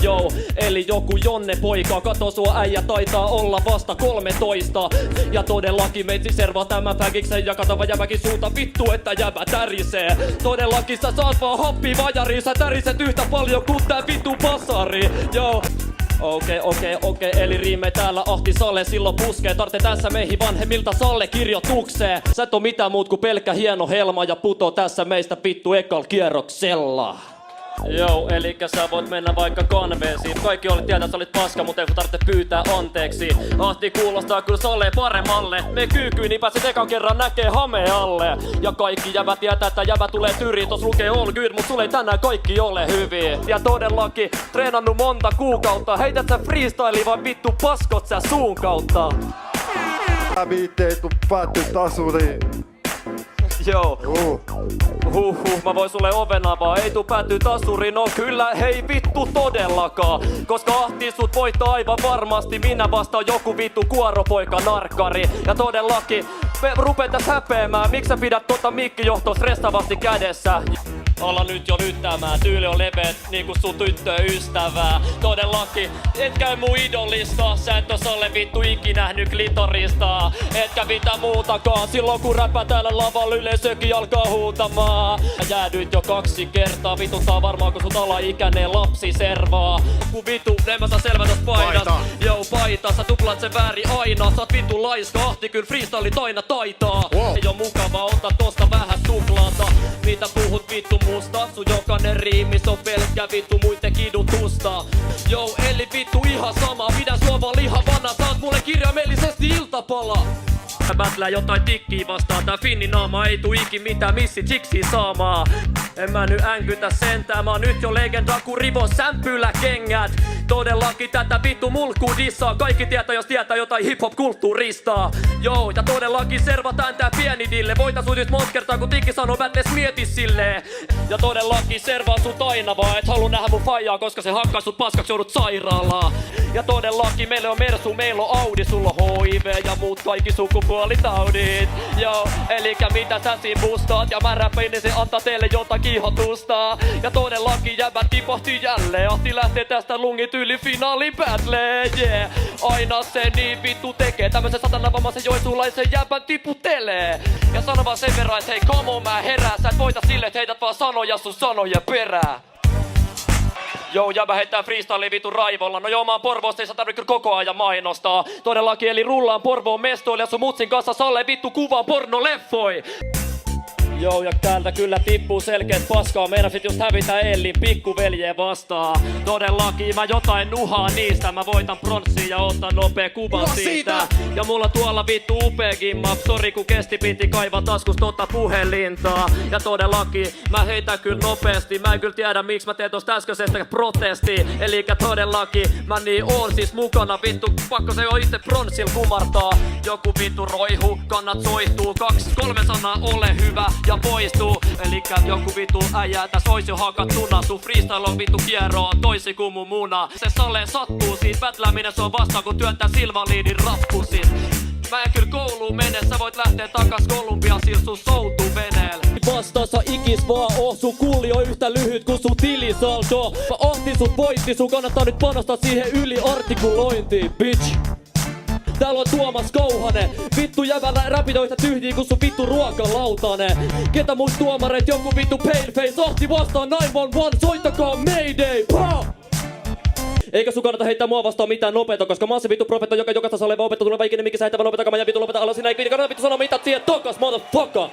Joo, eli joku Jonne poika, kato sua äijä taitaa olla vasta 13. Ja todellakin meitsi servaa tämän fägiksen ja katava jämäkin suunta vittu, että jäbä tärisee. Todellakin sä saat vaan happi vajariin, sä täriset yhtä paljon kuin tää vittu basari. Joo. Okei, eli riime täällä ahti Sale silloin puskee. Tarte tässä meihin vanhemmilta Salle kirjoitukseen. Sä et oo mitään muut kuin pelkkä hieno helma ja puto tässä meistä vittu ekal kierroksella. Joo, elikkä sä voit mennä vaikka kanveesiin. Kaikki olit tietää, sä olit paska, mutta ei tarvitse pyytää anteeksi. Ahti kuulostaa kyllä Salle paremmalle. Me kyykyyn, niin pääset ekan kerran näkee hame alle. Ja kaikki jäbä tietää, että jäbä tulee tyriin. Tos lukee all good, mut sulle ei tänään kaikki ole hyvin. Ja todellakin treenannut monta kuukautta. Heität sä freestyli vai vittu paskot sä suun kautta? Viitte ei tuu päätty tasuriin. Joo. Mä voin sulle oven avaa, ei tuu päätyy tasuriin, no kyllä hei vittu todellakaan. Koska ahti sut voittaa aivan varmasti, minä vastaan joku vittu kuoropoika narkkari. Ja todellakin, me rupeen täs häpeämään, miksi sä pidät tota mikkijohtoa stressavasti kädessä? Olla nyt jo lyttämään, tyyli on leveet niinku sun tyttöystävää. Todellakin, et käy mun idolista, sä et oo Salle vittu ikinä nähnyt klitorista. Etkä mitä muutakaan, silloin kun räppää täällä lavalla yleisökin alkaa huutamaan. Jäädyit jo 2 kertaa, vituttaa varmaan kun sut alaikäinen lapsi servaa. Kun vitu, en mä saa selvä tosta paidasta. Joo paita, sä tuplaat sen väärin aina. Sä oot vittu laiska, ahti kyllä freestylit aina taitaa. Ei oo mukavaa, ota tosta vähän tuplaata. Mitä puhut vittu musta? Sun jokainen riimis on pelkkä vittu muitten kidutusta. Joo, eli vittu ihan sama, pidän sua vaan lihavana. Saat mulle kirjaimellisesti iltapala. Battlää jotain tikkiä vastaan, tää finni naama ei tuu ikin mitään missi jiksiä saamaa. En mä nyt änkytä sentään, mä oon nyt jo legenda ku Rivo sämpylä kengät. Todellakin tätä vittu mulkkuu dissaa, kaikki tietää jos tietää jotain hip-hop kulttuurista. Joo, ja todellakin servataan tää pieni dille. Voitais sut nyt monta kertaa kun tikki sanoo battles mieti silleen. Ja todellakin servaan sut aina vaan, et halua nähdä mun faijaa, koska se hakkaa sut paskaksi, joudut sairaalaan. Ja todellakin meillä on Mersu, meillä on Audi, sulla on HIV ja muut kaikki sukupuolitaudit. Joo, elikkä mitä sä siin bustaat ja mä räppäin, niin se antaa teille jotain kiihotusta. Ja todellakin jäbät tipahti jälleen, ahti lähtee tästä lungit yli finaali battleen, yeah. Aina se niin vittu tekee, tämmösen satanavamaisen joensuulaisen jäbän tiputelee. Ja sano vaan sen verran, et hei come on mä herään, sä et voita silleen, et heität vaan sanoja sun sanojen perään. Joo, jäbä heittää freestyle vitun raivolla. No joo, mä oon Porvoosta, ei sä tarvitse kyllä koko ajan mainostaa. Todellakin, eli rullaan Porvoon mestoille ja sun mutsin kanssa Salle vittu kuvaan pornoleffoi. Joo, ja täältä kyllä tippuu selkeet paskaa. Meinasit just hävitä Ellin pikkuveljeen vastaan. Todellakin mä jotain nuhaa niistä. Mä voitan pronssia ja otan nopea kuvan siitä. Ja mulla tuolla vittu upea gimmap. Sori kun kesti, piti kaivaa taskus tota puhelinta. Ja todellakin mä heitän kyllä nopeasti. Mä en kyllä tiedä miksi mä teen tosta äskeisestä protesti. Elikkä todellakin mä niin oon siis mukana. Vittu pakko se jo itse pronssil kumartaa. Joku vittu roihu, kannat soihtuu. 2-3 sanaa ole hyvä ja poistuu. Elikkä joku vitu äijä täs ois jo hakattuna. Sun freestyle on vitu kierroa toisi kuin mun muna. Se Salle sattuu, siitä pätlääminen se on vastaan kun työntää Silvaliinin rappusit. Mä en kyllä kouluun mene, sä voit lähteä takas Kolumbiaan sillä sun soutuveneellä. Vastassa ikis vaan sun kulli on yhtä lyhyt kuin sun tilisaldo. Mä ahtin sut voitti, sun kannattaa nyt panostaa siihen yliartikulointiin, bitch. Täällä on Tuomas Kouhanen. Vittu jävällä räpitoista tyhjiä kun sun vittu ruokalautanen. Ketä muut tuomareit, joku vittu paleface. Ahti vastaan 911, soittakaa mayday. Pow! Eikä sun kannata heittää mua vastaan mitään nopeeta, koska mä oon se vittu profeetta, joka jokaista oleva opettu tuleva ikinä, mikä sä heittävä nopeeta, mä jää vittu lopeta alas. Sinä ei kannata vittu sanoa mitä siihen tokas, motherfucker.